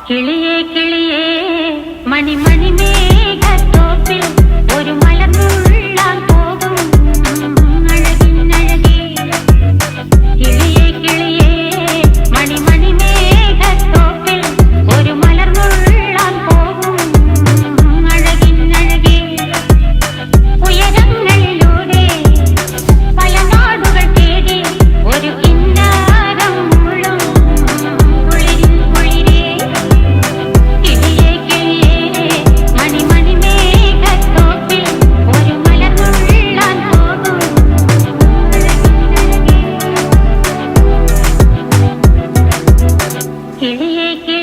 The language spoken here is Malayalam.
കിളിയേ കിളിയേ മണിമണി മേഘത്തോപ്പിൽ ഒരു മലർന്നുള്ളാൻ പോകും അഴകിനഴകേ. കിളിയേ കിളിയേ മണിമണി മേഘത്തോപ്പിൽ ഒരു മലർന്നുള്ളാൻ പോകും അഴകിനഴകേ. ഉയരങ്ങളിലൂടെ പല നാടുകൾ തേടി ഒരു കിന്നാരം മുള്ളും കുളിരിൻ കുളിരേ. കിളിയേ കിളിയേ മണിമണി മേഘത്തോപ്പിൽ ഒരു മലർന്നുള്ളാൻ പോകും അഴകിനഴകേ. കിളിയേ കിളിയേ